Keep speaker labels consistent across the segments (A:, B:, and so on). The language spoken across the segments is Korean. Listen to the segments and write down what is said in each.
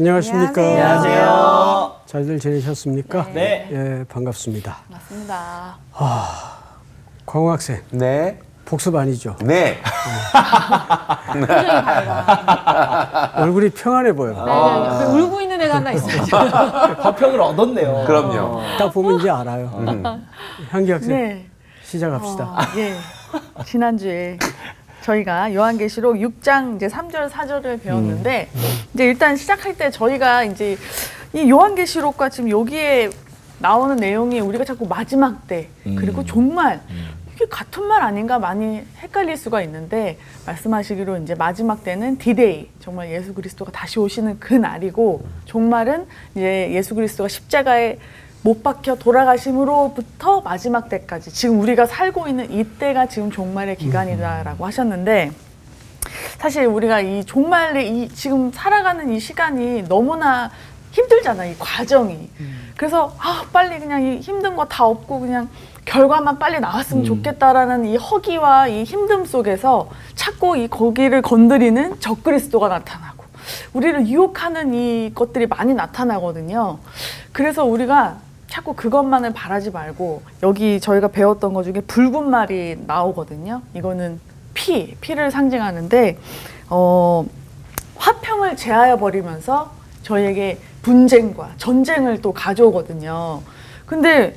A: 안녕하십니까.
B: 안녕하세요.
A: 잘들 지내셨습니까?
B: 네.
A: 예, 반갑습니다.
C: 맞습니다.
A: 광호 학생,
D: 네.
A: 복습 아니죠?
D: 네.
C: 표정이 밝아.
A: 얼굴이 평안해 보여.
C: 네, 네. 울고 있는 애가 하나 있어요.
B: 화평을 얻었네요.
D: 그럼요.
A: 딱 보면 이제 알아요. 향기 학생,
C: 네.
A: 시작합시다.
C: 예. 지난주에 저희가 요한계시록 6장 이제 3절, 4절을 배웠는데 이제 일단 시작할 때 저희가 이제 이 요한계시록과 지금 여기에 나오는 내용이 우리가 자꾸 마지막 때 그리고 종말 이게 같은 말 아닌가 많이 헷갈릴 수가 있는데 말씀하시기로 이제 마지막 때는 디데이 정말 예수 그리스도가 다시 오시는 그 날이고 종말은 이제 예수 그리스도가 십자가에 못 박혀 돌아가심으로부터 마지막 때까지 지금 우리가 살고 있는 이때가 지금 종말의 기간이다라고 하셨는데 사실 우리가 이 종말의 지금 살아가는 이 시간이 너무나 힘들잖아요. 이 과정이. 그래서 빨리 그냥 이 힘든 거 다 없고 그냥 결과만 빨리 나왔으면 좋겠다라는 이 허기와 이 힘듦 속에서 자꾸 이 거기를 건드리는 적그리스도가 나타나고 우리를 유혹하는 이 것들이 많이 나타나거든요. 그래서 우리가 자꾸 그것만을 바라지 말고 여기 저희가 배웠던 것 중에 붉은 말이 나오거든요. 이거는 피를 상징하는데 화평을 제하여 버리면서 저희에게 분쟁과 전쟁을 또 가져오거든요. 근데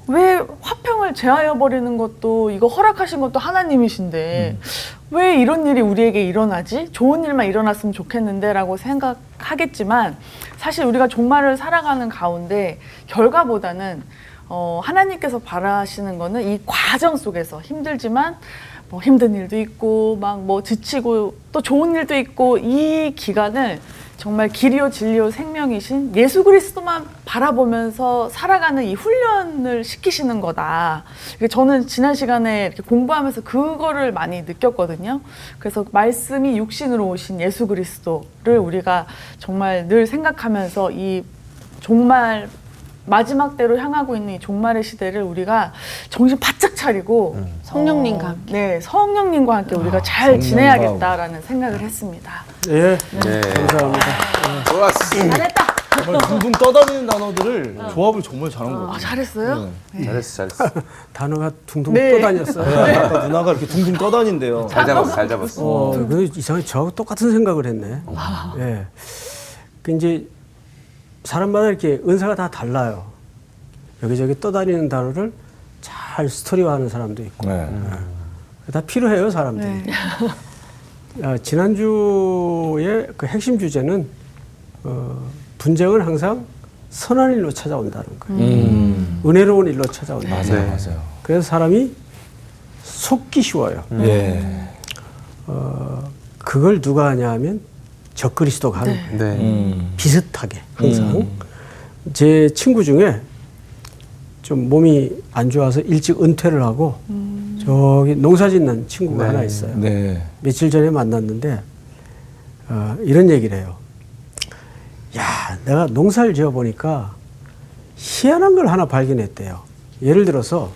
C: 왜 화평을 제하여 버리는 것도 이거 허락하신 것도 하나님이신데 왜 이런 일이 우리에게 일어나지? 좋은 일만 일어났으면 좋겠는데 라고 생각하겠지만 사실 우리가 종말을 살아가는 가운데 결과보다는 하나님께서 바라시는 거는 이 과정 속에서 힘들지만 뭐 힘든 일도 있고 막 뭐 지치고 또 좋은 일도 있고 이 기간을 정말 길이요 진리요 생명이신 예수 그리스도만 바라보면서 살아가는 이 훈련을 시키시는 거다. 저는 지난 시간에 이렇게 공부하면서 그거를 많이 느꼈거든요. 그래서 말씀이 육신으로 오신 예수 그리스도를 우리가 정말 늘 생각하면서 이 종말 마지막 때로 향하고 있는 이 종말의 시대를 우리가 정신 바짝 차리고
E: 성령님과 함께.
C: 네, 성령님과 함께 우리가 잘 지내야겠다라는 생각을 했습니다.
A: 예,
D: 네.
A: 감사합니다.
D: 좋았습니다.
C: 잘했다.
B: 정말 둥둥 떠다니는 단어들을 조합을 정말 잘한 것 같아요.
C: 잘했어요?
D: 잘했어, 잘했어.
A: 단어가 둥둥
C: 네.
A: 떠다녔어요.
B: 네, 아까 누나가 이렇게 둥둥 떠다닌대요.
D: 잘 잡았어, 잘 잡았어.
A: 그 이상하게 저하고 똑같은 생각을 했네. 예. 그 이제 사람마다 이렇게 은사가 다 달라요. 여기저기 떠다니는 단어를 잘 스토리화하는 사람도 있고.
B: 네.
A: 다 필요해요, 사람들이.
C: 네.
A: 지난주에 그 핵심 주제는 분쟁은 항상 선한 일로 찾아온다는 거예요. 은혜로운 일로 찾아온다.
D: 네.
B: 맞아요.
A: 그래서 사람이 속기 쉬워요.
B: 예.
A: 그걸 누가 하냐 하면 적그리스도가 하는 거예요.
D: 네.
A: 비슷하게 항상. 제 친구 중에 좀 몸이 안 좋아서 일찍 은퇴를 하고 저기 농사 짓는 친구가
D: 네.
A: 하나 있어요.
B: 네.
A: 며칠 전에 만났는데 이런 얘기를 해요. 야, 내가 농사를 지어보니까 희한한 걸 하나 발견했대요. 예를 들어서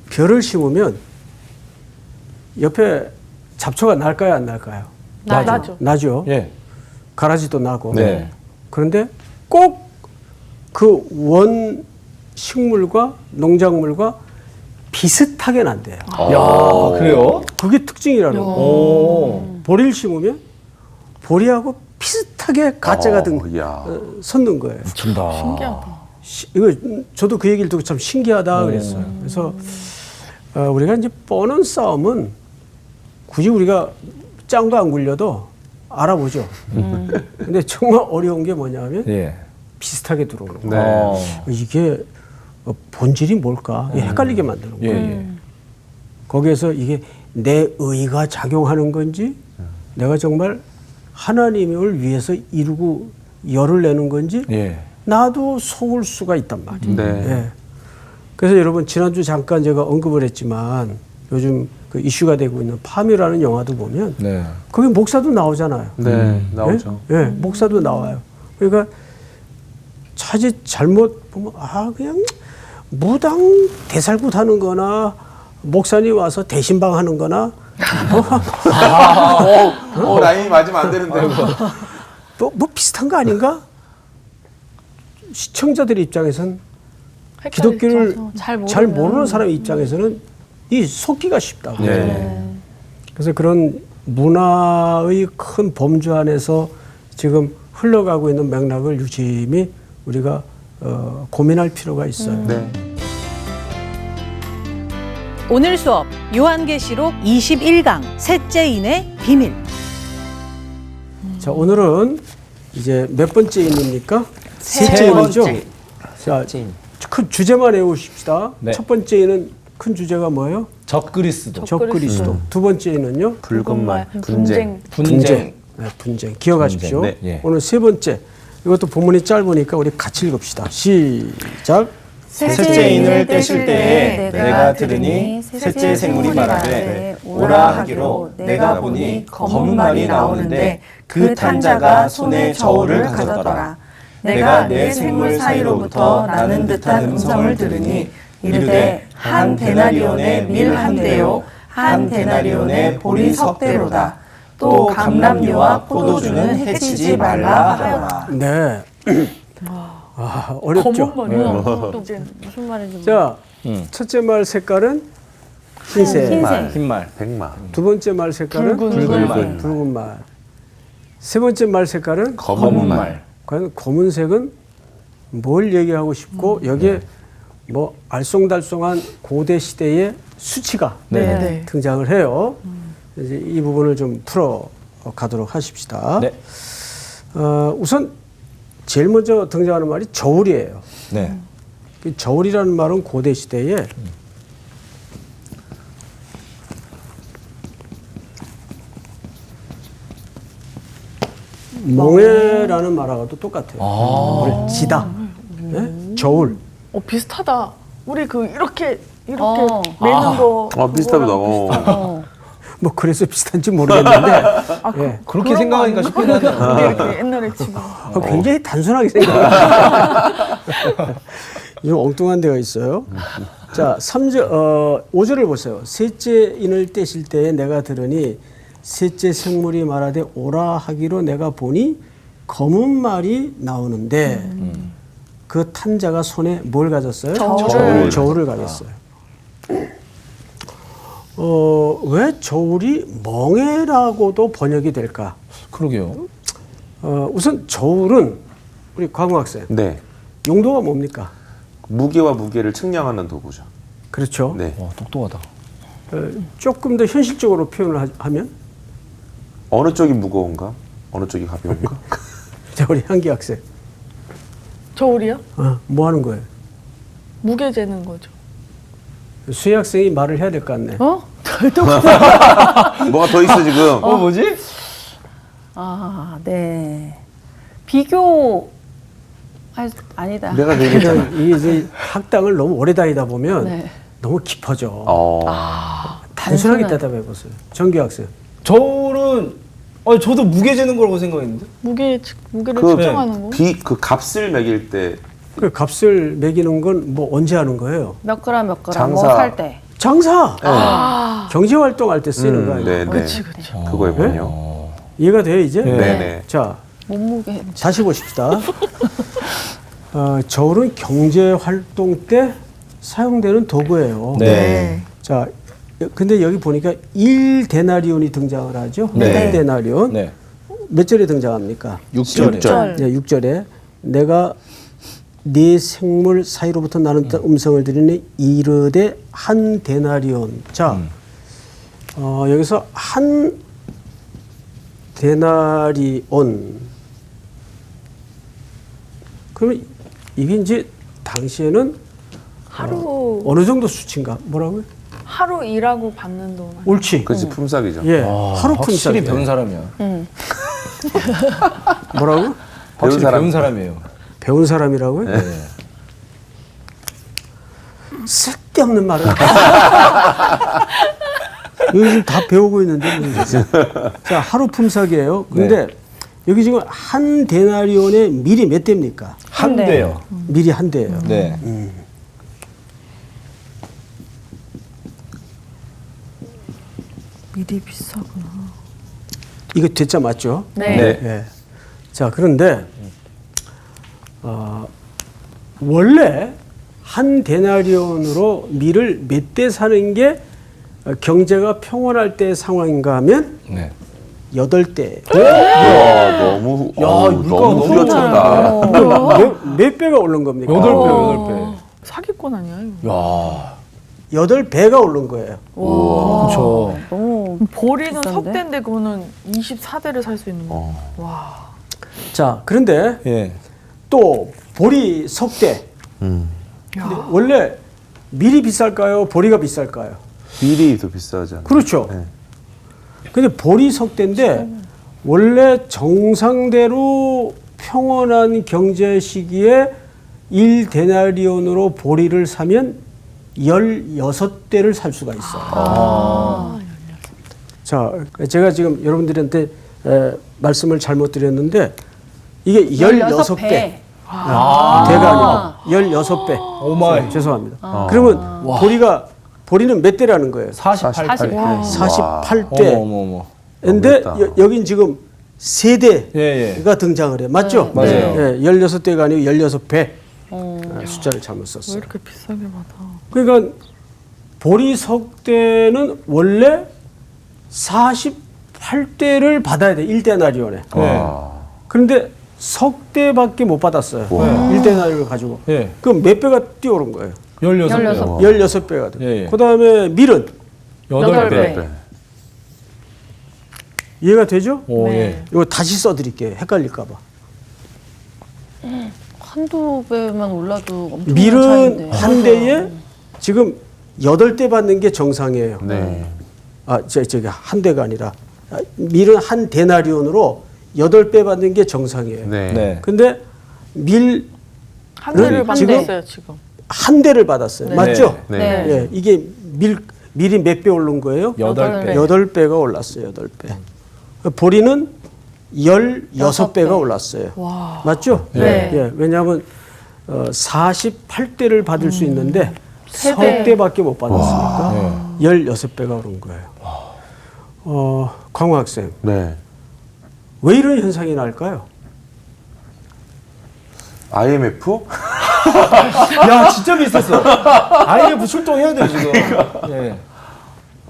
A: 벼를 심으면 옆에 잡초가 날까요, 안 날까요?
C: 나죠.
A: 나죠.
B: 예.
A: 가라지도 나고.
B: 네.
A: 그런데 꼭 그 원 식물과 농작물과 비슷하게 난대요.
B: 야, 그래요?
A: 그게 특징이라는 거예요.
B: 오.
A: 보리를 심으면 보리하고 비슷하게 가짜가
D: 이야.
A: 섰는 거예요.
B: 준다.
C: 신기하다.
A: 이거 저도 그 얘기를 듣고 참 신기하다 그랬어요. 그래서 우리가 이제 뻔한 싸움은 굳이 우리가 짱도 안 굴려도 알아보죠. 근데 정말 어려운 게 뭐냐면
B: 예.
A: 비슷하게 들어오는 거예요.
D: 네.
A: 이게 본질이 뭘까? 헷갈리게 만드는
B: 예,
A: 거예요.
B: 예.
A: 거기에서 이게 내 의가 작용하는 건지 내가 정말 하나님을 위해서 이루고 열을 내는 건지
B: 예.
A: 나도 속을 수가 있단 말이에요.
D: 네.
A: 예. 그래서 여러분 지난주 잠깐 제가 언급을 했지만 요즘 그 이슈가 되고 있는 팜이라는 영화도 보면
B: 네.
A: 거기 목사도 나오잖아요.
D: 네. 나오죠.
A: 예? 예, 목사도 나와요. 그러니까 차지 잘못 보면 그냥 무당 대살굿 하는 거나 목사님 와서 대신방 하는 거나
D: 라인이 맞으면 안 되는데.
A: 뭐 비슷한 거 아닌가? 시청자들 입장에선
C: 헷갈릴
A: 기독교를
C: 줄
A: 잘 모르는 사람 입장에서는 이 속기가 쉽다고.
D: 네.
A: 그래서 그런 문화의 큰 범주 안에서 지금 흘러가고 있는 맥락을 유심히 우리가 고민할 필요가 있어요.
D: 네.
E: 오늘 수업 요한계시록 21강 셋째인의 비밀.
A: 자, 오늘은 이제 몇 번째 인입니까? 셋째 인이죠. 자, 큰 주제만 외우십시다.
B: 네.
A: 첫 번째 인은 큰 주제가 뭐예요?
B: 적그리스도.
A: 적그리스도. 두 번째 인은요?
D: 붉은 말, 분쟁.
B: 분쟁.
A: 네, 분쟁. 기억하십시오.
B: 분쟁, 네. 예.
A: 오늘 세 번째. 이것도 본문이 짧으니까 우리 같이 읽읍시다. 시작.
B: 셋째 인을 떼실 때에 내가 들으니 셋째 생물이 말하되 오라 하기로 내가 보니 검은 말이 나오는데 그 탄자가 손에 저울을 가졌더라. 내가 내 생물 사이로부터 나는 듯한 음성을 들으니 이르되 한 데나리온의 밀 한 대요 한 데나리온의 보리 석 대로다. 또 감람류와 포도주는 해치지 말라 하더라.
A: 네. 어렵죠.
C: 검은 말이야. 이제 무슨 말인지.
A: 자, 첫째 말 색깔은 흰색.
B: 흰말.
D: 백마.
A: 두 번째 말 색깔은
B: 붉은 말.
A: 붉은 말. 세 번째 말 색깔은
D: 검은 말.
A: 과연 검은색은 뭘 얘기하고 싶고 여기에 뭐 알쏭달쏭한 고대 시대의 수치가
C: 네.
A: 등장을 해요. 이제 이 부분을 좀 풀어 가도록 하십시다.
B: 네.
A: 우선 제일 먼저 등장하는 말이 저울이에요.
B: 네.
A: 이 저울이라는 말은 고대 시대에 멍에라는 말하고도 똑같아요. 뭘 지다. 네? 저울.
C: 비슷하다. 우리 그 이렇게 매는 거.
D: 비슷하다.
C: 그거랑
A: 뭐 그래서 비슷한지 모르겠는데 예.
B: 그렇게 생각하니까 쉽긴 하네.
C: 우리 이렇게 옛날에 지금.
A: 굉장히 단순하게 생각해요. 좀 엉뚱한 데가 있어요. 자, 5절을 보세요. 셋째 인을 떼실 때에 내가 들으니 셋째 생물이 말하되 오라 하기로 내가 보니 검은 말이 나오는데 그 탄자가 손에 뭘 가졌어요? 저울을 가졌어요. 왜 저울이 멍에라고도 번역이 될까?
B: 그러게요.
A: 우선 저울은 우리 광우 학생
D: 네.
A: 용도가 뭡니까?
D: 무게와 무게를 측량하는 도구죠.
A: 그렇죠.
D: 네.
B: 와, 똑똑하다.
A: 조금 더 현실적으로 표현을 하면
D: 어느 쪽이 무거운가? 어느 쪽이 가벼운가?
A: 자, 우리 향기 학생
C: 저울이요?
A: 뭐 하는 거예요?
C: 무게 재는 거죠.
A: 수혜 학생이 말을 해야 될 것 같네.
D: 뭐가 더 있어 지금?
B: 뭐지?
F: 네. 비교 아니다.
D: 내가 얘기했잖아.
A: 이게 이제 학당을 너무 오래 다니다 보면
F: 네.
A: 너무 깊어져. 단순하게
F: 단순한.
A: 대답해 보세요. 정규 학생.
B: 저울은 저도 무게 재는 거라고 생각했는데.
C: 무게를
D: 그
C: 측정하는 거.
D: 그 값을 매길 때
A: 그 값을 매기는 건 뭐 언제 하는 거예요?
F: 몇 그램 몇 그램
D: 장사.
F: 뭐 살 때.
A: 장사. 경제 활동할 때 쓰는 거 아니에요?
D: 네, 네.
C: 그렇지.
D: 그거였군요.
A: 이해가 돼요 이제?
D: 네, 네.
A: 자,
C: 몸무게.
A: 다시 보십시다. 저울은 경제 활동 때 사용되는 도구예요.
B: 네.
A: 자, 근데 여기 보니까 1데나리온이 등장을 하죠.
B: 네.
A: 1데나리온.
B: 네.
A: 몇 절에 등장합니까?
B: 6절에.
A: 네, 6절에 내가 네 생물 사이로부터 나는 음성을 들으니 이르되 한 데나리온. 자, 여기서 한 데나리온. 그러면 이게 이제 당시에는
C: 하루
A: 어느 정도 수치인가? 뭐라고요?
C: 하루 일하고 받는 돈.
A: 옳지.
D: 그렇지 품삯이죠.
A: 예, 하루
B: 확실히
A: 품삯.
B: 배운 사람이야.
A: 뭐라고?
B: 확실히
D: 사람.
B: 배운 사람이에요.
A: 배운 사람이라고요?
B: 네.
A: 쓸데없는 말을. 여기 지금 다 배우고 있는데 무슨 자, 하루 품삯이에요. 근데 여기 지금 한 데나리온의 밀이 몇 대입니까?
B: 한 대요.
A: 밀이 한 대예요.
B: 네.
C: 미리 비싸구나.
A: 이거 대자 맞죠?
C: 네.
B: 네.
A: 예. 자, 그런데 원래 한 데나리온으로 밀을 몇 대 사는 게 경제가 평온할 때의 상황인가 하면
B: 네.
A: 8대.
D: 야, 너무
A: 물가가
D: 뚜렷하다.
A: 몇 배가 오른 겁니까?
B: 8배.
C: 사기꾼 아니야? 이거.
B: 야.
A: 8배가 오른 거예요.
B: 그렇죠.
F: 너무
C: 보리는
F: 비싼데?
C: 석대인데 그거는 24대를 살 수 있는 거. 와.
A: 자, 그런데
B: 예.
A: 또 보리 석대. 근데 원래 밀이 비쌀까요? 보리가 비쌀까요?
D: 밀이 더 비싸잖아요.
A: 그렇죠.
D: 네.
A: 근데 보리 석대인데 원래 정상대로 평온한 경제 시기에 1데나리온으로 보리를 사면 16대를 살 수가 있어요. 자, 제가 지금 여러분들한테 말씀을 잘못 드렸는데 이게 16배. 대가 아니고 16배.
B: 오마이.
A: 죄송합니다. 그러면 보리는 몇 대라는 거예요?
B: 48배.
A: 48대.
B: 어머.
A: 근데
D: 너무했다.
A: 여긴 지금 3대가
B: 예.
A: 등장을 해요. 맞죠?
B: 맞아요.
A: 예, 16대가 아니고 16배. 숫자를 잘못
C: 왜
A: 썼어요.
C: 이렇게 비싸게 받아?
A: 그러니까 보리 석대는 원래 48대를 받아야 돼. 1데나리온에.
D: 와.
A: 그런데 석대밖에 못 받았어요. 1데나리온을 가지고.
B: 예.
A: 그럼 몇 배가 뛰어오른 거예요?
B: 16배.
A: 16배가 돼.
B: 예.
A: 그다음에 밀은
C: 8배.
D: 네.
A: 이해가 되죠?
B: 오,
C: 네.
B: 예.
A: 이거 다시 써드릴게요. 헷갈릴까 봐.
F: 한두 배만 올라도 엄청
A: 밀은
F: 차이인데.
A: 한 대에 지금 8대 받는 게 정상이에요.
D: 네.
A: 저기 한 대가 아니라 밀은 한 데나리온으로 8배 받는 게 정상이에요.
D: 네.
B: 네.
A: 근데 밀
C: 한 대를
A: 지금-
C: 받았어요 지금.
A: 한 대를 받았어요.
C: 네.
A: 맞죠?
D: 네.
F: 네.
A: 예, 이게 밀이 몇 배 오른 거예요?
B: 8배.
A: 8배가 올랐어요. 8배. 보리는 16배가 올랐어요. 맞죠?
C: 네.
A: 예, 왜냐하면 48대를 받을 수 있는데
F: 세 배.
A: 3대밖에 못 받았으니까 16배가 오른 거예요. 광호 학생,
D: 네.
A: 왜 이런 현상이 날까요?
D: IMF?
B: 야, 진짜 비쌌어. IMF 출동해야 돼, 지금. 예.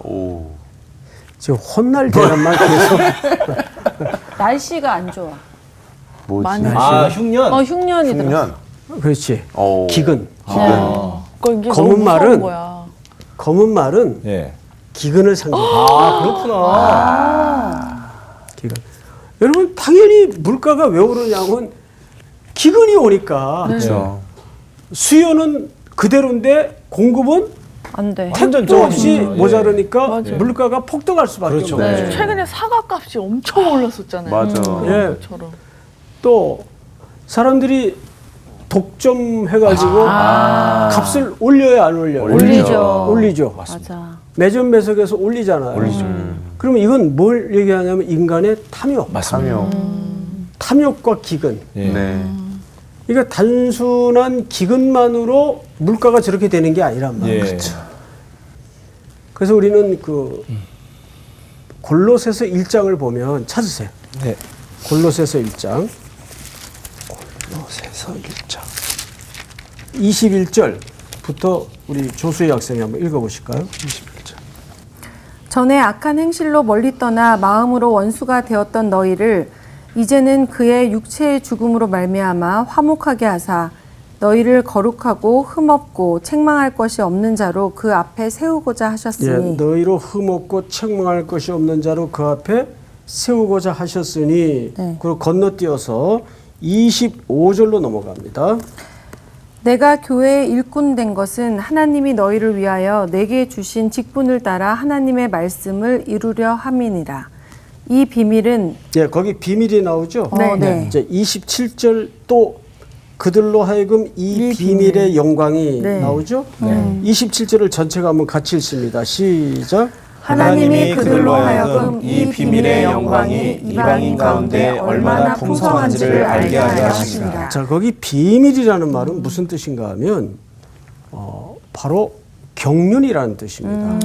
D: 오.
A: 지금 혼날 대란만 계속.
F: 날씨가 안 좋아.
D: 뭐지?
C: 많이
B: 아, 흉년.
F: 흉년이 들어.
D: 흉년.
A: 그렇지.
D: 오.
A: 기근.
C: 그거 이게
A: 검은
C: 너무 무서운
A: 말은
C: 거야.
A: 검은 말은
B: 예.
A: 기근을 상징해요.
B: 아, 그렇구나.
A: 기근. 여러분 당연히 물가가 왜 오르냐면 기근이 오니까
D: 그렇죠.
A: 수요는 그대로인데 공급은
F: 안 돼.
B: 완전
A: 택도 없이
B: 떨어지죠.
A: 모자르니까
C: 맞아요.
A: 물가가 폭등할 수밖에
B: 그렇죠.
A: 없는
D: 네.
A: 거죠.
C: 최근에 사과 값이 엄청 올랐었잖아요.
D: 맞아.
A: 예.
C: 그처럼.
A: 또 사람들이 독점해가지고 값을 올려야 안 올려요?
F: 올리죠.
A: 올리죠.
F: 맞아.
A: 매점 매석에서 올리잖아요.
D: 올리죠.
A: 그러면 이건 뭘 얘기하냐면 인간의 탐욕.
B: 맞습니다.
A: 탐욕과 기근.
B: 예.
D: 네.
A: 그러니까 단순한 기근만으로 물가가 저렇게 되는 게 아니란 말이에요.
B: 예.
A: 그래서 우리는 그 골로새서 1장을 보면 찾으세요.
B: 네.
A: 골로새서 1장. 골로새서 1장. 21절부터 우리 조수희 학생이 한번 읽어보실까요? 21절.
G: 전에 악한 행실로 멀리 떠나 마음으로 원수가 되었던 너희를 이제는 그의 육체의 죽음으로 말미암아 화목하게 하사 너희를 거룩하고 흠없고 책망할 것이 없는 자로 그 앞에 세우고자
A: 예,
G: 하셨으니
A: 너희로 흠없고 책망할 것이 없는 자로 그 앞에 세우고자 하셨으니
G: 네.
A: 그리고 건너뛰어서 25절로 넘어갑니다.
G: 내가 교회의 일꾼 된 것은 하나님이 너희를 위하여 내게 주신 직분을 따라 하나님의 말씀을 이루려 함이니라. 이 비밀은
A: 예, 거기 비밀이 나오죠?
G: 네.
A: 이제 27절 또 그들로 하여금 이 비밀의 영광이
G: 네.
A: 나오죠? 27절을 전체가 한번 같이 읽습니다. 시작.
G: 하나님이 그들로 하여금
B: 이 비밀의 영광이 이방인 가운데 얼마나 풍성한지를 알게 하려 하시니라.
A: 자, 거기 비밀이라는 말은 무슨 뜻인가 하면 바로 경륜이라는 뜻입니다.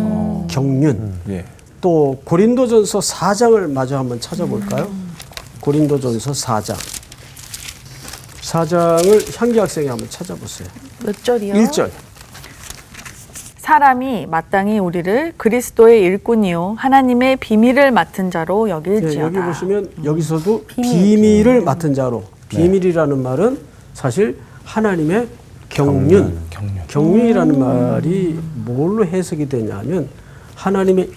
A: 경륜.
B: 예.
A: 또 고린도전서 4장을 마저 한번 찾아볼까요? 고린도전서 4장. 4장을 향기 학생이 한번 찾아보세요.
C: 몇 절이요?
A: 1절.
C: 사람이 마땅히 우리를 그리스도의 일꾼이요 하나님의 비밀을 맡은 자로
A: 네,
C: 여길지어다.
A: 여기 보시면 여기서도 비밀을 맡은 자로. 비밀이라는 말은 사실 하나님의 경륜이라는 말이 뭘로 해석이 되냐면 하나님의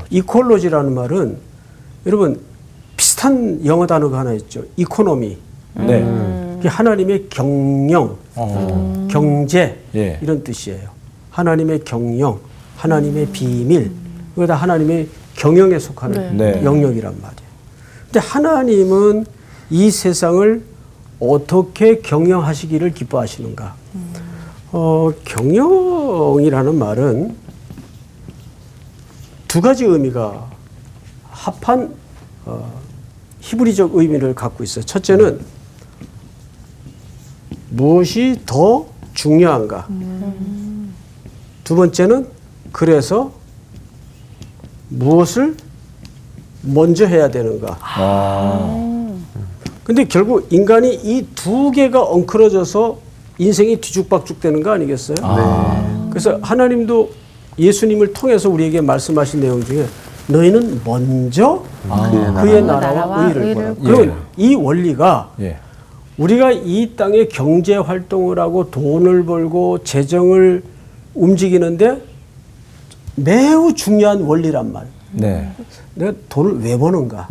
A: 이콜로지라는 말은 여러분 비슷한 영어 단어가 하나 있죠. 이코노미.
B: 네.
A: 그게 하나님의 경영, 경제
B: 예.
A: 이런 뜻이에요. 하나님의 경영, 하나님의 비밀, 그거 다 하나님의 경영에 속하는
B: 네.
A: 영역이란 말이에요. 근데 하나님은 이 세상을 어떻게 경영하시기를 기뻐하시는가? 경영이라는 말은 두 가지 의미가 합한 히브리적 의미를 갖고 있어요. 첫째는 무엇이 더 중요한가? 두 번째는 그래서 무엇을 먼저 해야 되는가? 근데 결국 인간이 이 두 개가 엉클어져서 인생이 뒤죽박죽 되는 거 아니겠어요? 그래서 하나님도 예수님을 통해서 우리에게 말씀하신 내용 중에 너희는 먼저 그의 나라와 의를 보라. 그러면 이 원리가
B: 예.
A: 우리가 이 땅에 경제 활동을 하고 돈을 벌고 재정을 움직이는데 매우 중요한 원리란 말.
B: 네.
A: 내가 돈을 왜 버는가?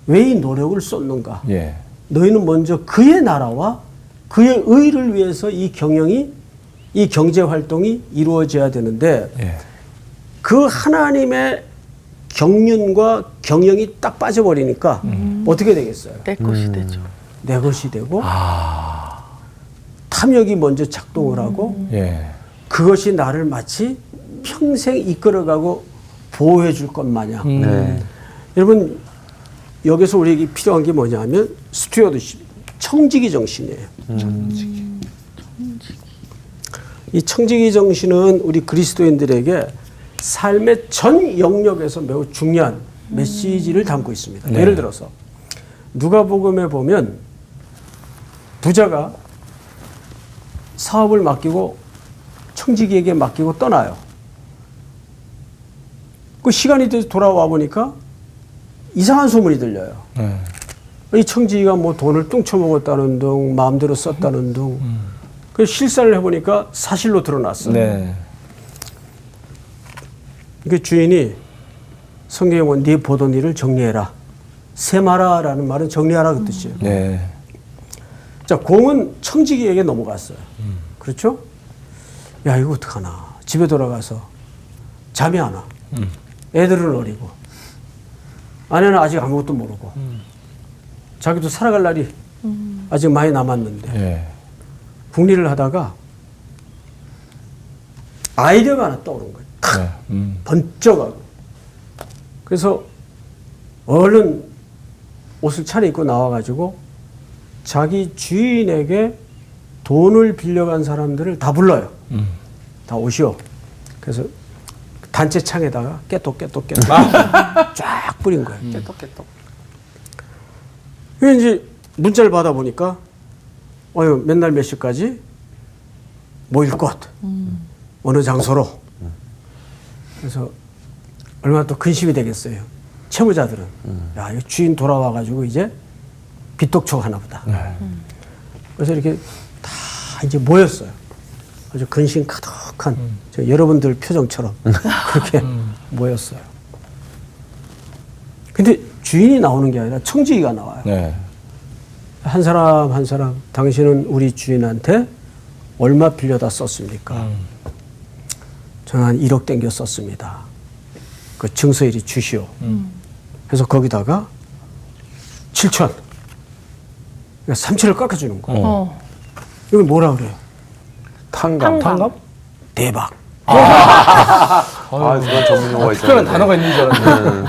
A: 왜 이 노력을 쏟는가?
B: 예.
A: 너희는 먼저 그의 나라와 그의 의를 위해서 이 경제 활동이 이루어져야 되는데
B: 예.
A: 그 하나님의 경륜과 경영이 딱 빠져버리니까 어떻게 되겠어요?
C: 내 것이 되죠.
A: 내 것이 되고 탐욕이 먼저 작동을 하고
B: 예.
A: 그것이 나를 마치 평생 이끌어가고 보호해 줄 것 마냥. 여러분 여기서 우리에게 필요한 게 뭐냐면 스튜어드십, 청지기 정신이에요. 이 청지기 정신은 우리 그리스도인들에게 삶의 전 영역에서 매우 중요한 메시지를 담고 있습니다. 예를 들어서 누가복음에 보면 부자가 사업을 맡기고 청지기에게 맡기고 떠나요. 그 시간이 돼서 돌아와 보니까 이상한 소문이 들려요. 이 청지기가 뭐 돈을 뚱쳐먹었다는 둥, 마음대로 썼다는 둥. 그 실사를 해보니까 사실로 드러났어요.
B: 네.
A: 그 주인이 성경에 보면 네 보던 일을 정리해라. 세마라라는 말은 정리하라 그 뜻이에요.
B: 네.
A: 자, 공은 청지기에게 넘어갔어요. 그렇죠? 야, 이거 어떡하나. 집에 돌아가서 잠이 안 와. 애들은 어리고. 아내는 아직 아무것도 모르고. 자기도 살아갈 날이 아직 많이 남았는데.
B: 예.
A: 궁리를 하다가 아이디어가 하나 떠오른 거예요. 탁! 번쩍하고. 그래서 얼른 옷을 차려입고 나와가지고 자기 주인에게 돈을 빌려간 사람들을 다 불러요. 다 오시오. 그래서 단체 창에다가 깨똑 쫙 뿌린 거예요. 깨똑. 그래서 이제 문자를 받아보니까 맨날 몇 시까지 모일 것, 어느 장소로. 그래서 얼마나 또 근심이 되겠어요. 채무자들은. 야, 이 주인 돌아와가지고 이제 빚독촉 하나 보다. 그래서 이렇게 다 이제 모였어요. 아주 근심 가득한 저 여러분들 표정처럼 그렇게 모였어요. 근데 주인이 나오는 게 아니라 청지기가 나와요.
B: 네.
A: 한 사람 한 사람, 당신은 우리 주인한테 얼마 빌려다 썼습니까? 저는 한 1억 땡겨 썼습니다. 그 증서일이 주시오. 그래서 거기다가 7천, 그러니까 3천을 깎아주는 거예요. 이건 뭐라 그래요?
D: 탕감.
A: 대박.
D: 그런 전문 용어가
B: 특별한
D: 있잖아요.
B: 단어가 있는 줄 알았는데.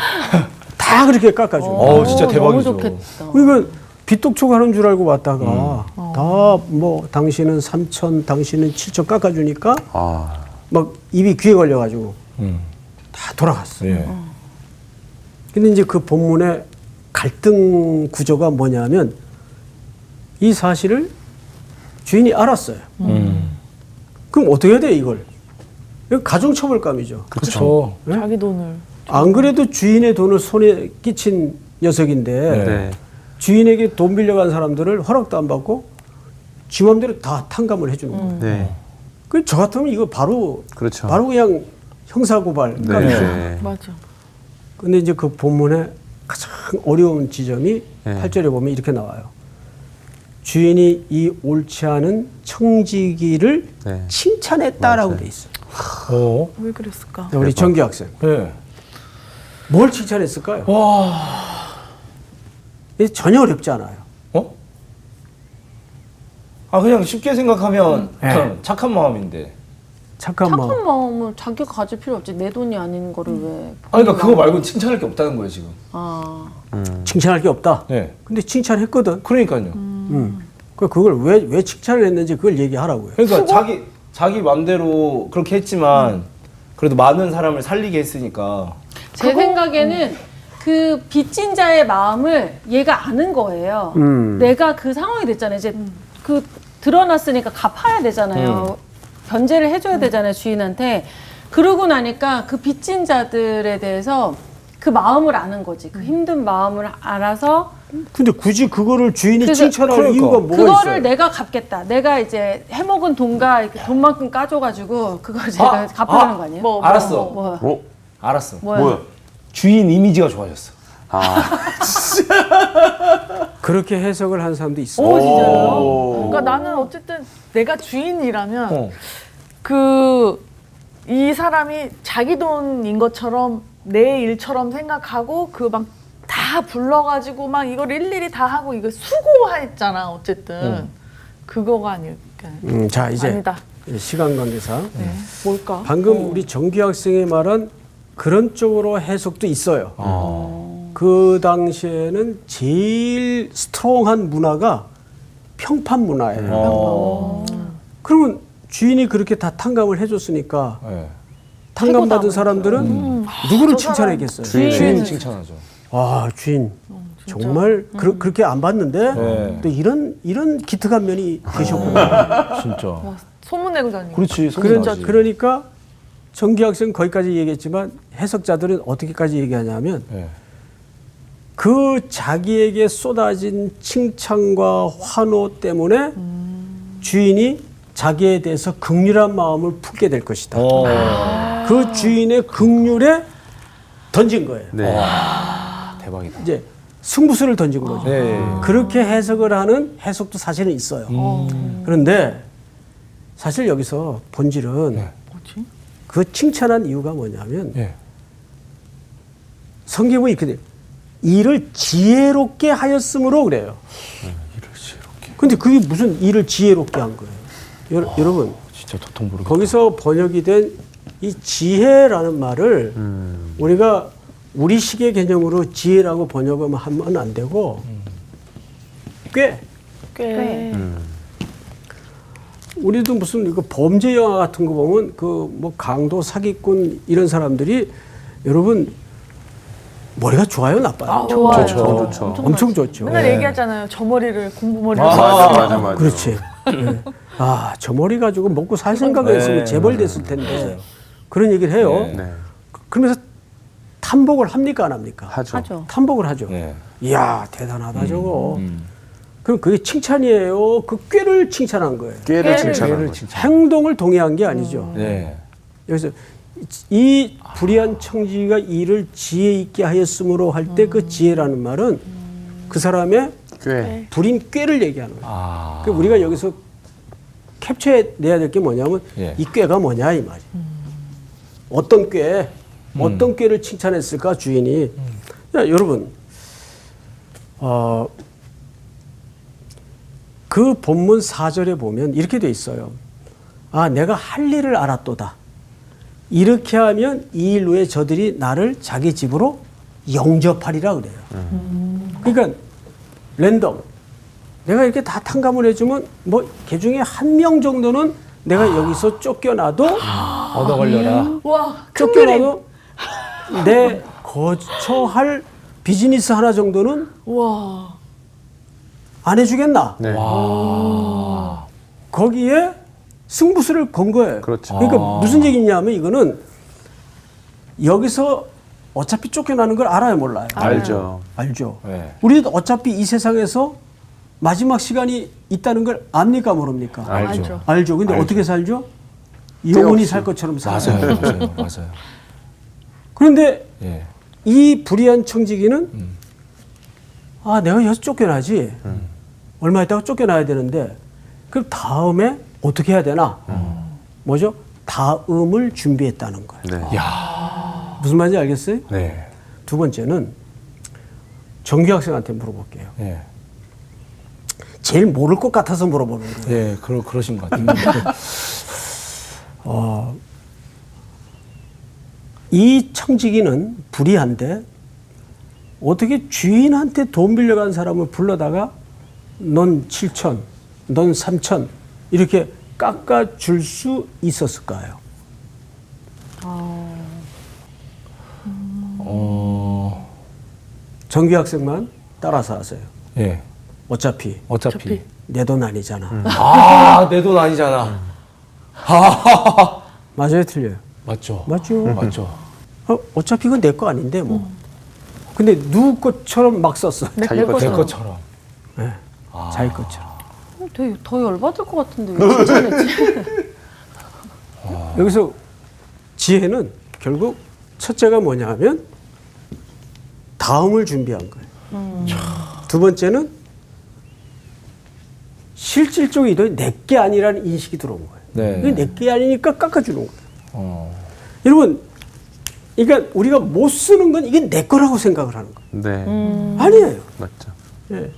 A: 다 그렇게 깎아주는 거예요.
B: 진짜
F: 너무
B: 대박이죠.
F: 좋겠다.
A: 그러니까 빚독촉 하는 줄 알고 왔다가 다 뭐 당신은 3천, 당신은 7천 깎아주니까 막 입이 귀에 걸려가지고 다 돌아갔어요.
B: 예.
A: 근데 이제 그 본문의 갈등 구조가 뭐냐면 이 사실을 주인이 알았어요. 그럼 어떻게 해야 돼 이걸? 이거 가중처벌감이죠.
B: 그렇죠.
C: 자기 돈을.
A: 안 그래도 주인의 돈을 손에 끼친 녀석인데
D: 네.
A: 주인에게 돈 빌려간 사람들을 허락도 안 받고 지 맘대로 다 탕감을 해주는 거예요.
D: 네.
A: 그 저 같으면 이거 바로
D: 그렇죠.
A: 바로 그냥 형사고발.
D: 네. 네.
C: 맞아.
A: 근데 이제 그 본문의 가장 어려운 지점이
D: 네.
A: 8절에 보면 이렇게 나와요. 주인이 이 옳지 않은 청지기를
D: 네.
A: 칭찬했다라고 돼 있어요.
B: 어.
C: 왜 그랬을까?
A: 자, 우리 정규 학생
B: 네.
A: 뭘 칭찬했을까요?
B: 와.
A: 이게 전혀 어렵지 않아요.
B: 어? 아 그냥 쉽게 생각하면
A: 네.
B: 착한 마음인데.
A: 착한 마음.
F: 착한 마음을 자기가 가질 필요 없지. 내 돈이 아닌 거를 왜?
B: 아 그러니까 그거 말고 칭찬할 게 없다는 거예요 지금.
F: 아,
A: 칭찬할 게 없다.
B: 네.
A: 근데 칭찬했거든.
B: 그러니까요.
A: 그걸 왜 칭찬을 했는지 그걸 얘기하라고요.
B: 그러니까 자기 맘대로 그렇게 했지만 그래도 많은 사람을 살리게 했으니까.
F: 제 생각에는 그 빚진 자의 마음을 얘가 아는 거예요. 내가 그 상황이 됐잖아요. 이제 그 드러났으니까 갚아야 되잖아요. 변제를 해줘야 되잖아요, 주인한테. 그러고 나니까 그 빚진 자들에 대해서 그 마음을 아는 거지. 그 힘든 마음을 알아서
A: 근데 굳이 그거를 주인이
F: 그래서-
A: 칭찬할
B: 그러니까.
A: 이유가 뭐가
F: 그거를
A: 있어요?
F: 내가 갚겠다. 내가 이제 해먹은 돈과 이렇게 돈만큼 까줘가지고 그걸 제가 갚으라는 거 아니에요?
C: 뭐,
B: 알았어.
F: 뭐야?
D: 어?
B: 알았어.
D: 뭐야?
B: 주인 이미지가 좋아졌어.
D: 아.
A: 그렇게 해석을 한 사람도 있어요.
C: 오, 진짜요? 그러니까 나는 어쨌든 내가 주인이라면
B: 어.
C: 이 사람이 자기 돈인 것처럼 내 일처럼 생각하고 그 막 다 불러가지고 막 이걸 일일이 다 하고 이거 수고했잖아 어쨌든 그거가 아닐까.
A: 자 이제
C: 아니다.
A: 시간 관계상
C: 네. 뭘까?
A: 방금 우리 정규 학생의 말은 그런 쪽으로 해석도 있어요. 그 당시에는 제일 스트롱한 문화가 평판 문화예요. 그러면 주인이 그렇게 다 탕감을 해줬으니까
B: 네.
A: 탕감받은 사람들은 누구를 칭찬했겠어요?
B: 주인 칭찬하죠.
A: 아 주인 정말 그렇게 안 봤는데
B: 네.
A: 또 이런 기특한 면이 계셨구나.
B: 진짜.
C: 소문내고 다니고.
B: 그렇지.
A: 그러니까 정규 학생 거기까지 얘기했지만 해석자들은 어떻게까지 얘기하냐면
B: 네.
A: 그 자기에게 쏟아진 칭찬과 환호 때문에 주인이 자기에 대해서 긍휼한 마음을 품게 될 것이다. 그 주인의 긍휼에 던진 거예요.
D: 네.
B: 대박이다.
A: 이제 승부수를 던진 거죠.
B: 네.
A: 그렇게 해석을 하는 해석도 사실은 있어요. 그런데 사실 여기서 본질은
C: 뭐지?
A: 그 칭찬한 이유가 뭐냐면
B: 네.
A: 성경은 이렇게 돼요. 일을 지혜롭게 하였으므로 그래요.
B: 일을 지혜롭게.
A: 근데 그게 무슨 일을 지혜롭게 한 거예요? 여러분
B: 진짜 도통 모르겠다.
A: 거기서 번역이 된 이 지혜라는 말을 우리가 우리식의 개념으로 지혜라고 번역하면 안 되고 꽤 우리도 무슨 이거 범죄 영화 같은 거 보면 그 뭐 강도 사기꾼 이런 사람들이 여러분 머리가 좋아요 나빠요?
C: 좋아요.
D: 좋죠.
A: 엄청 좋죠.
C: 맨날 얘기하잖아요. 저 머리를 공부 머리를
D: 맞아.
A: 그렇지. 네. 아, 저 머리 가지고 먹고 살 생각을 했으면 재벌됐을 텐데 그런 얘기를 해요.
B: 네.
A: 그러면서 탐복을 합니까 안 합니까?
F: 하죠.
A: 탐복을 하죠.
B: 네.
A: 이야 대단하다 저거. 그럼 그게 칭찬이에요. 그 꾀를 칭찬한 거예요.
D: 꾀를 칭찬하는 거죠.
A: 행동을 동의한 게 아니죠.
B: 네.
A: 여기서 이 불의한 청지기가 이를 지혜 있게 하였으므로 할 때 그 지혜라는 말은 그 사람의
D: 꾀.
A: 불인 꾀를 얘기하는 거예요.
B: 아.
A: 그 우리가 여기서 캡처해 내야 될 게 뭐냐면
B: 예.
A: 이 꾀가 뭐냐 이 말이. 어떤 꾀, 어떤 꾀를 칭찬했을까 주인이. 야, 여러분, 그 본문 4절에 보면 이렇게 돼 있어요. 아, 내가 할 일을 알았도다. 이렇게 하면 이 일 후에 저들이 나를 자기 집으로 영접하리라 그래요. 그러니까 랜덤. 내가 이렇게 다 탕감을 해주면 뭐 개 중에 한 명 정도는 내가 여기서 쫓겨나도
B: 얻어 걸려라.
C: 와, 큰 그림.
A: 쫓겨나도 내 거처할 비즈니스 하나 정도는
C: 와.
A: 안 해주겠나?
D: 네.
A: 거기에 승부수를 건 거예요.
D: 그렇죠.
A: 그러니까 무슨 얘기냐면 이거는 여기서 어차피 쫓겨나는 걸 알아요, 몰라요?
D: 알죠.
A: 알죠.
B: 네.
A: 우리도 어차피 이 세상에서 마지막 시간이 있다는 걸 압니까, 모릅니까?
B: 알죠.
A: 알죠. 근데 어떻게 살죠? 영원히 살 것처럼 살아요.
B: 맞아요.
A: 그런데
B: 예.
A: 이 불의한 청지기는 아, 내가 여기서 쫓겨나지. 얼마 있다가 쫓겨나야 되는데 그럼 다음에 어떻게 해야 되나? 뭐죠? 다음을 준비했다는 거예요.
D: 네.
A: 무슨 말인지 알겠어요?
B: 네.
A: 두 번째는 정규 학생한테 물어볼게요.
B: 예.
A: 제일 모를 것 같아서 물어보는 거예요.
B: 예, 그러신 것 같아요.
A: 이 청지기는 불의한데 어떻게 주인한테 돈 빌려간 사람을 불러다가 넌 7천, 넌 3천 이렇게 깎아줄 수 있었을까요? 정규 학생만 따라서 하세요.
B: 예.
A: 어차피
B: 어차피.
A: 내 돈 아니잖아.
B: 아, 내 돈 아니잖아.
A: 맞아요, 틀려요?
B: 맞죠.
A: 맞죠.
B: 맞죠.
A: 어차피 이건 내 거 아닌데 뭐. 근데 누구 것처럼 막 썼어.
D: 자기
B: 내
D: 것처럼.
B: 것처럼.
A: 네. 자기 것처럼.
F: 되게 더 열받을 것 같은데 왜 칭찬했지?
A: 여기서 지혜는 결국 첫째가 뭐냐 하면 다음을 준비한 거예요. 두 번째는 실질적으로 이도 내게 아니라는 인식이 들어온 거예요.
B: 네.
A: 이게 내게 아니니까 깎아주는 거예요.
B: 어.
A: 여러분, 그러니까 우리가 못 쓰는 건 이게 내 거라고 생각을 하는 거예요.
D: 네.
A: 아니에요.
D: 맞죠.
A: 예.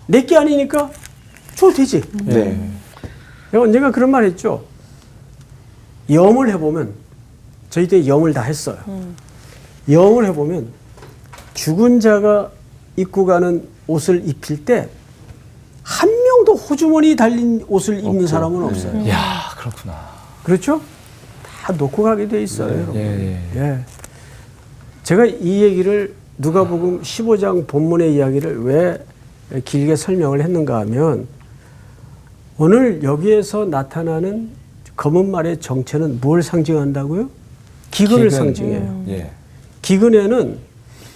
A: 내게 아니니까 줘도 되지.
B: 네.
A: 내가 언젠가 그런 말 했죠. 염을 해보면 저희 때 염을 다 했어요. 염을 해보면 죽은 자가 입고 가는 옷을 입힐 때 한 명도 호주머니 달린 옷을 입는 사람은 없어요.
B: 야, 그렇구나.
A: 그렇죠? 다 놓고 가게 돼 있어요. 여러분.
B: 예.
A: 예. 제가 이 얘기를 누가복음 15장 본문의 이야기를 왜 길게 설명을 했는가 하면 오늘 여기에서 나타나는 검은 말의 정체는 뭘 상징한다고요? 기근을 상징해요.
B: 예.
A: 기근에는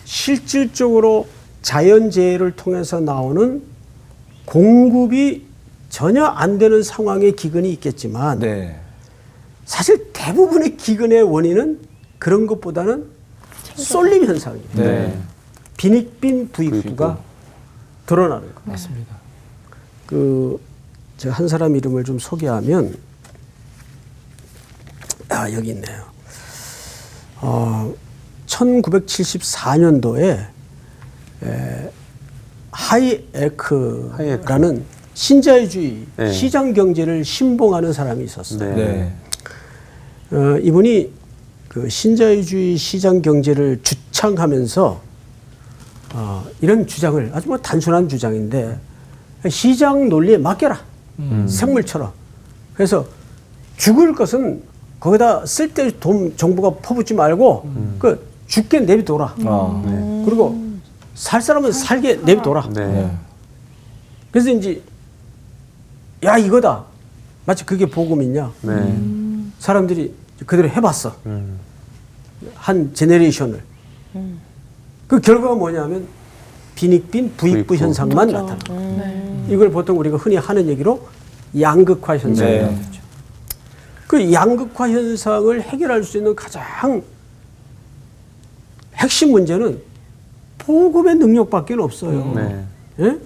A: 실질적으로 자연재해를 통해서 나오는 공급이 전혀 안 되는 상황의 기근이 있겠지만
B: 네.
A: 사실 대부분의 기근의 원인은 그런 것보다는 쏠림 현상이에요.
B: 네.
A: 빈익빈 부익부가 드러나는 거예요.
B: 맞습니다.
A: 제가 한 사람 이름을 좀 소개하면 여기 있네요. 1974년도에 하이에크라는 신자유주의
D: 네.
A: 시장 경제를 신봉하는 사람이 있었어요.
B: 네.
A: 이분이 그 신자유주의 시장 경제를 주창하면서 이런 주장을 아주 뭐 단순한 주장인데 시장 논리에 맡겨라. 생물처럼. 그래서 죽을 것은 거기다 쓸데 돈 정부가 퍼붓지 말고 그 죽게 내비둬라. 그리고 살 사람은 살게 내비둬라.
D: 네.
A: 그래서 이제 야 이거다. 마치 그게 복음이냐.
D: 네.
A: 사람들이 그대로 해봤어. 한 제네레이션을. 그 결과가 뭐냐면 빈익빈 부익부
D: 부익부.
A: 현상만 나타나. 이걸 보통 우리가 흔히 하는 얘기로 양극화 현상이라고
B: 네.
A: 하죠. 그 양극화 현상을 해결할 수 있는 가장 핵심 문제는 보급의 능력밖에 없어요.
D: 네.
A: 예?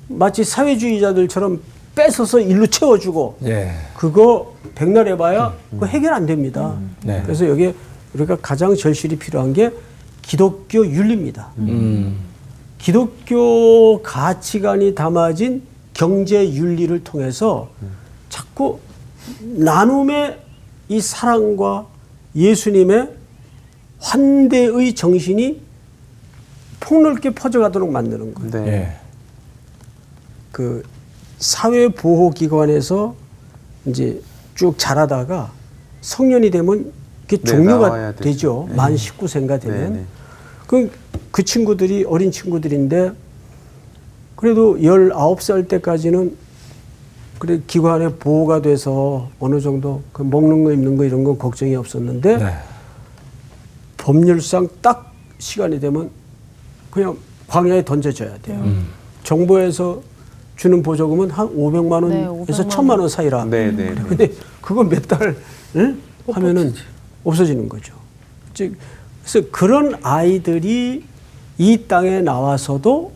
A: 마치 사회주의자들처럼 뺏어서 일로 채워주고
B: 예.
A: 그거 백날 해봐야 그거 해결 안 됩니다.
B: 네.
A: 그래서 여기에 우리가 가장 절실히 필요한 게 기독교 윤리입니다. 기독교 가치관이 담아진 경제 윤리를 통해서 자꾸 나눔의 이 사랑과 예수님의 환대의 정신이 폭넓게 퍼져가도록 만드는 거예요.
D: 네.
B: 예.
A: 그 사회보호기관에서 이제 쭉 자라다가 성년이 되면 그게
D: 네,
A: 종료가
D: 나와야 되죠.
A: 되죠.
D: 네.
A: 만 19세가 되면.
D: 네, 네.
A: 그 친구들이 어린 친구들인데 그래도 19살 때까지는 그래 기관에 보호가 돼서 어느 정도 그 먹는 거 입는 거 이런 건 걱정이 없었는데
B: 네.
A: 법률상 딱 시간이 되면 그냥 광야에 던져져야 돼요. 정부에서 주는 보조금은 한 500만 원에서 1000만 원 사이라.
D: 네, 네.
A: 근데 그거 몇 달 하면은 없어지는 거죠. 즉 그래서 그런 아이들이 이 땅에 나와서도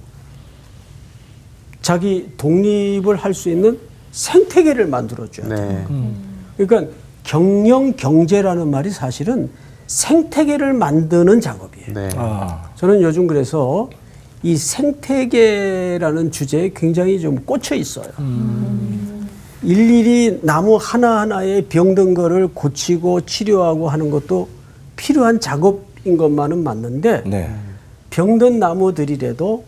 A: 자기 독립을 할 수 있는 생태계를 만들어줘야 돼요.
D: 네.
A: 그러니까 경영 경제라는 말이 사실은 생태계를 만드는 작업이에요.
D: 네.
A: 저는 요즘 그래서 이 생태계라는 주제에 굉장히 좀 꽂혀 있어요. 일일이 나무 하나하나에 병든 거를 고치고 치료하고 하는 것도 필요한 작업인 것만은 맞는데
B: 네.
A: 병든 나무들이라도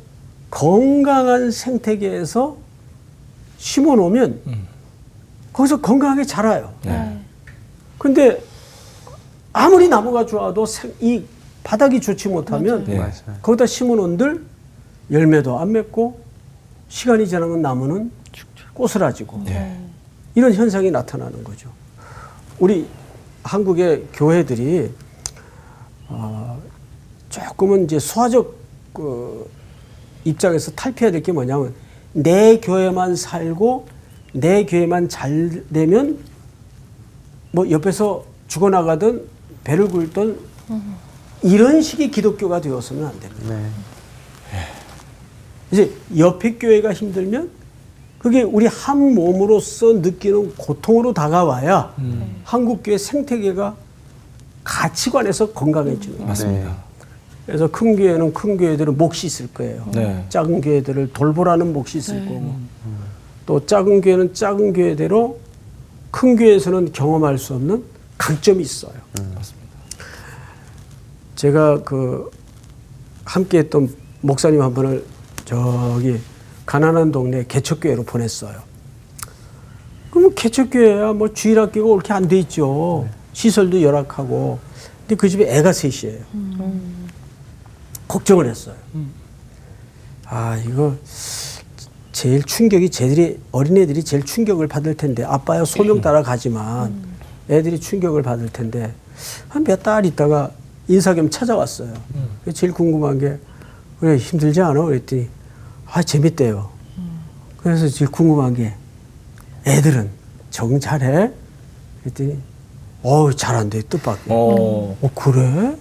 A: 건강한 생태계에서 심어 놓으면 거기서 건강하게 자라요. 근데 아무리 나무가 좋아도 이 바닥이 좋지 못하면
B: 네.
D: 맞아요.
A: 거기다 심어 놓은들 열매도 안 맺고 시간이 지나면 나무는 꼬스라지고 이런 현상이 나타나는 거죠. 우리 한국의 교회들이 조금은 이제 수화적 그 입장에서 탈피해야 될 게 뭐냐면 내 교회만 살고 내 교회만 잘 되면 뭐 옆에서 죽어나가든 배를 굴든 이런 식의 기독교가 되었으면 안 됩니다.
D: 네.
A: 이제 옆에 교회가 힘들면 그게 우리 한 몸으로서 느끼는 고통으로 다가와야 한국 교회 생태계가 가치관에서 건강해지는 거예요.
B: 맞습니다.
A: 그래서 큰 교회는 큰 교회들은 몫이 있을 거예요.
B: 네.
A: 작은 교회들을 돌보라는 몫이 있을 거고 또 작은 교회는 작은 교회대로 큰 교회에서는 경험할 수 없는 강점이 있어요. 제가 그 함께했던 목사님 한 분을 저기 가난한 동네 개척교회로 보냈어요. 그럼 개척교회야 뭐 주일학교가 그렇게 안 돼 있죠. 시설도 열악하고. 근데 그 집에 애가 셋이에요. 걱정을 했어요. 아 이거 제일 충격이 어린애들이 제일 충격을 받을 텐데 아빠야 소명 따라 가지만 애들이 충격을 받을 텐데 한 몇 달 있다가 인사겸 찾아왔어요. 제일 궁금한 게 그래 힘들지 않아? 그랬더니 아 재밌대요. 그래서 제일 궁금한 게 애들은 적응 잘해? 그랬더니 잘한대 뜻밖의. 그래?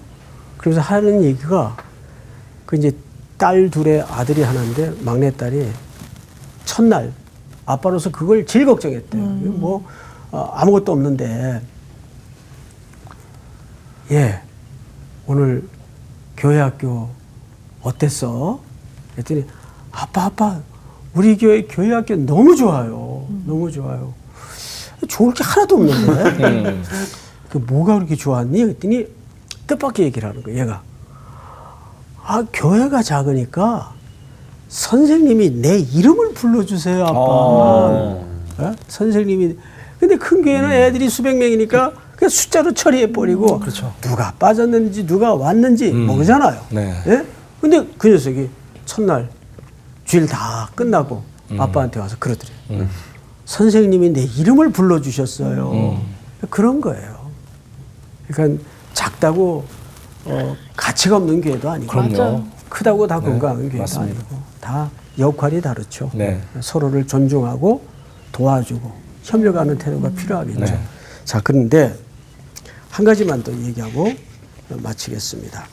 A: 그러면서 하는 얘기가 그 이제 딸 둘에 아들이 하나인데 막내딸이 첫날 아빠로서 그걸 제일 걱정했대요. 뭐 아무것도 없는데 오늘 교회 학교 어땠어? 그랬더니 아빠 우리 교회 학교 너무 좋아요. 너무 좋아요. 좋을 게 하나도 없는데 그 뭐가 그렇게 좋았니? 그랬더니 뜻밖의 얘기를 하는 거예요. 얘가 교회가 작으니까 선생님이 내 이름을 불러주세요, 아빠. 선생님이. 근데 큰 교회는 애들이 수백 명이니까 그냥 숫자로 처리해버리고
B: 그렇죠.
A: 누가 빠졌는지 누가 왔는지 모르잖아요.
B: 네.
A: 예? 근데 그 녀석이 첫날 주일 다 끝나고 아빠한테 와서 그러더래요. 선생님이 내 이름을 불러주셨어요. 그런 거예요. 그러니까 작다고 가치가 없는 교회도 아니고
B: 그럼요.
A: 크다고 다 건강한 교회도
B: 맞습니다.
A: 아니고 다 역할이 다르죠.
B: 네.
A: 서로를 존중하고 도와주고 협력하는 태도가 필요하겠죠.
B: 네.
A: 자, 그런데 한 가지만 더 얘기하고 마치겠습니다.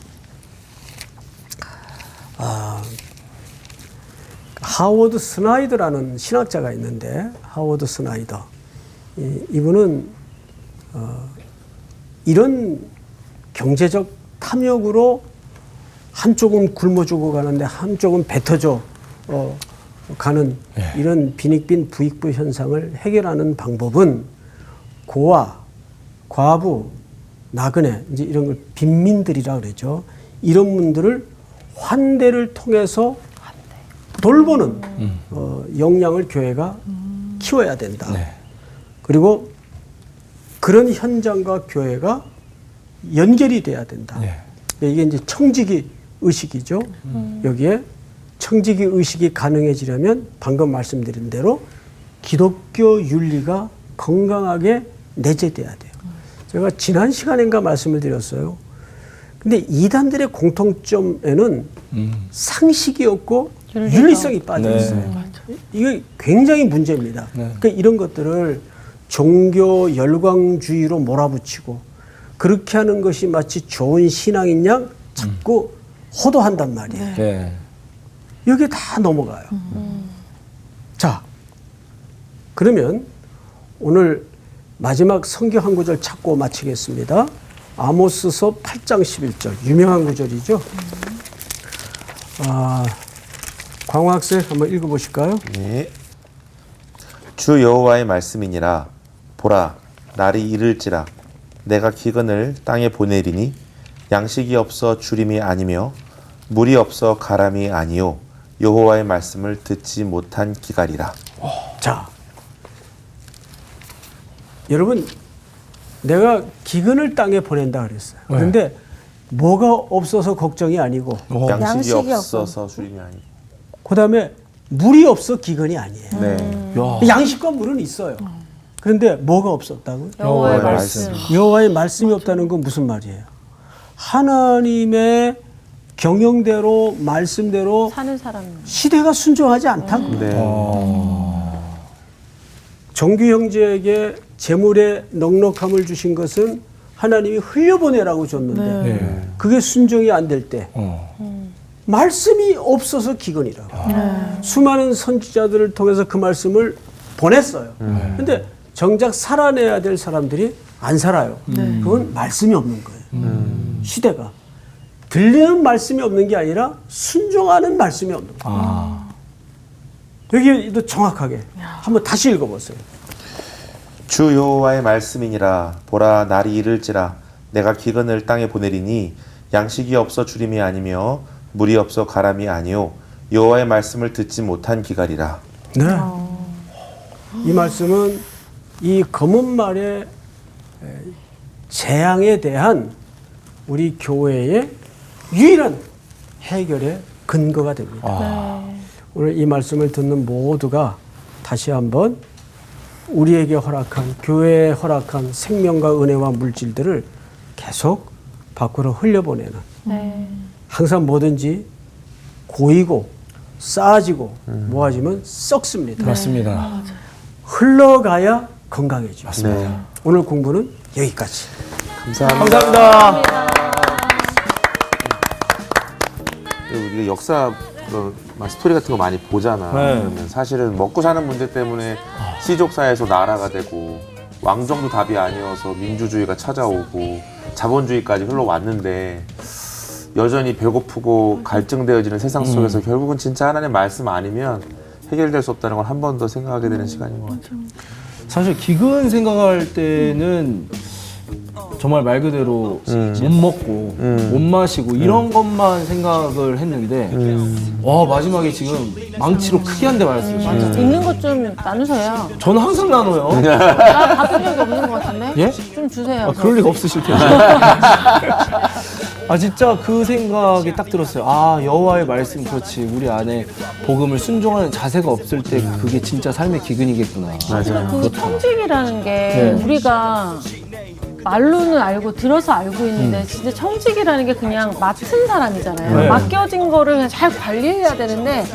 A: 하워드 스나이더라는 신학자가 있는데 하워드 스나이더 이분은 이런 경제적 탐욕으로 한쪽은 굶어 죽어가는데 한쪽은 뱉어져 가는 이런 빈익빈 부익부 현상을 해결하는 방법은 고아, 과부, 나그네 이제 이런 걸 빈민들이라 그러죠. 이런 분들을 환대를 통해서 돌보는 역량을 교회가 키워야 된다.
B: 네.
A: 그리고 그런 현장과 교회가 연결이 돼야 된다.
B: 예.
A: 이게 이제 청지기 의식이죠. 여기에 청지기 의식이 가능해지려면 방금 말씀드린 대로 기독교 윤리가 건강하게 내재돼야 돼요. 제가 지난 시간인가 말씀을 드렸어요. 근데 이단들의 공통점에는 상식이 없고 윤리성이 빠져 있어요. 이게 굉장히 문제입니다. 그러니까 이런 것들을 종교 열광주의로 몰아붙이고 그렇게 하는 것이 마치 좋은 신앙인 양 자꾸 호도한단 말이에요.
B: 네.
A: 여기에 다 넘어가요. 자, 그러면 오늘 마지막 성경 한 구절 찾고 마치겠습니다. 아모스서 8장 11절 유명한 구절이죠. 광호 학생 한번 읽어보실까요?
D: 네. 주 여호와의 말씀이니라. 보라, 날이 이를지라. 내가 기근을 땅에 보내리니 양식이 없어 주림이 아니며 물이 없어 가람이 아니요 여호와의 말씀을 듣지 못한 기갈이라.
A: 자, 여러분, 내가 기근을 땅에 보낸다 그랬어요. 그런데 뭐가 없어서 걱정이 아니고
D: 양식이
G: 양식이
D: 없어서 주림이 아니고.
A: 그다음에 물이 없어 기근이 아니에요.
D: 네.
A: 양식과 물은 있어요. 그런데 뭐가 없었다고요?
F: 여호와의
D: 여호와의
F: 말씀.
A: 여호와의 말씀이 없다는 건 무슨 말이에요? 하나님의 경영대로 말씀대로
F: 사는 사람.
A: 시대가 순종하지 않다고.
D: 네.
A: 정규 형제에게 재물의 넉넉함을 주신 것은 하나님이 흘려보내라고 줬는데
B: 네.
A: 그게 순종이 안 될 때 말씀이 없어서 기근이라고. 수많은 선지자들을 통해서 그 말씀을 보냈어요. 근데 정작 살아내야 될 사람들이 안 살아요. 그건 말씀이 없는 거예요. 시대가. 들리는 말씀이 없는 게 아니라 순종하는 말씀이 없는 거예요. 여기도 정확하게 한번 다시 읽어보세요.
D: 주 여호와의 말씀이니라. 보라, 날이 이를지라. 내가 기근을 땅에 보내리니 양식이 없어 주림이 아니며 물이 없어 가람이 아니요 여호와의 말씀을 듣지 못한 기갈이라.
A: 네. 이 말씀은 이 검은 말의 재앙에 대한 우리 교회의 유일한 해결의 근거가 됩니다. 오늘 이 말씀을 듣는 모두가 다시 한번 우리에게 허락한, 교회에 허락한 생명과 은혜와 물질들을 계속 밖으로 흘려보내는, 항상 뭐든지 고이고 쌓아지고 모아지면 썩습니다.
B: 맞습니다.
A: 흘러가야 건강해져요.
D: 네.
A: 오늘 공부는 여기까지.
B: 감사합니다.
D: 우리가 역사 막 스토리 같은 거 많이 보잖아.
B: 네.
D: 그러면 사실은 먹고 사는 문제 때문에 시족사에서 나라가 되고 왕정도 답이 아니어서 민주주의가 찾아오고 자본주의까지 흘러왔는데 여전히 배고프고 갈증되어지는 세상 속에서 결국은 진짜 하나님의 말씀 아니면 해결될 수 없다는 걸 한 번 더 생각하게 되는 시간인 것 같아요.
B: 사실 기근 생각할 때는 정말 말 그대로 못 먹고 못 마시고 이런 것만 생각을 했는데 와 마지막에 지금 망치로 크게 한 대 맞았어요.
F: 있는 것 좀 나누세요.
B: 저는 항상 나눠요.
F: 나 받은 적이 없는 것 같은데?
B: 예?
F: 좀 주세요.
B: 아, 그럴 리가 없으실 텐데. 아 진짜 그 생각이 딱 들었어요. 아 여호와의 말씀 그렇지 우리 안에 복음을 순종하는 자세가 없을 때 그게 진짜 삶의 기근이겠구나.
D: 맞아요.
F: 그 청직이라는 게
B: 네.
F: 우리가 말로는 알고 들어서 알고 있는데 진짜 청직이라는 게 그냥 맡은 사람이잖아요.
B: 네.
F: 맡겨진 거를 그냥 잘 관리해야 되는데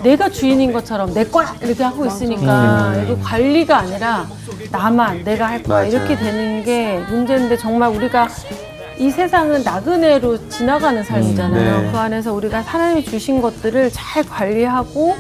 F: 내가 주인인 것처럼 내 거야 이렇게 하고 있으니까 이거 관리가 아니라 나만 내가 할 거야
D: 맞아요.
F: 이렇게 되는 게 문제인데 정말 우리가 이 세상은 나그네로 지나가는 삶이잖아요.
D: 네.
F: 그 안에서 우리가 하나님이 주신 것들을 잘 관리하고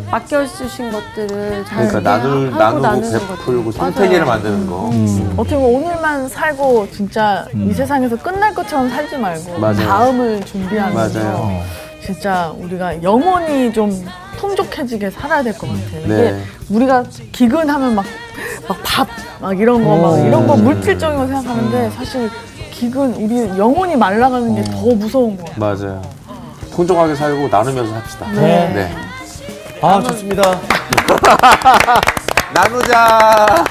F: 맡겨주신 것들을 잘
D: 그러니까
F: 하고
D: 나누고
F: 나누는
D: 베풀고
F: 거죠.
D: 생태계를
F: 맞아요.
D: 만드는 거.
C: 어떻게 보면 오늘만 살고 진짜 이 세상에서 끝날 것처럼 살지 말고
D: 맞아요.
C: 다음을 준비하면서
D: 맞아요.
C: 진짜 우리가 영혼이 좀 풍족해지게 살아야 될 것 같아요.
D: 네.
C: 이게 우리가 기근하면 막 밥 막 이런 거 막 이런 거 물질적인 거 생각하는데 사실 기근 우리 영혼이 말라가는 게 더 무서운 거 같아요.
D: 맞아요. 풍족하게 살고 나누면서 삽시다.
C: 네.
B: 아 좋습니다.
D: 나누자.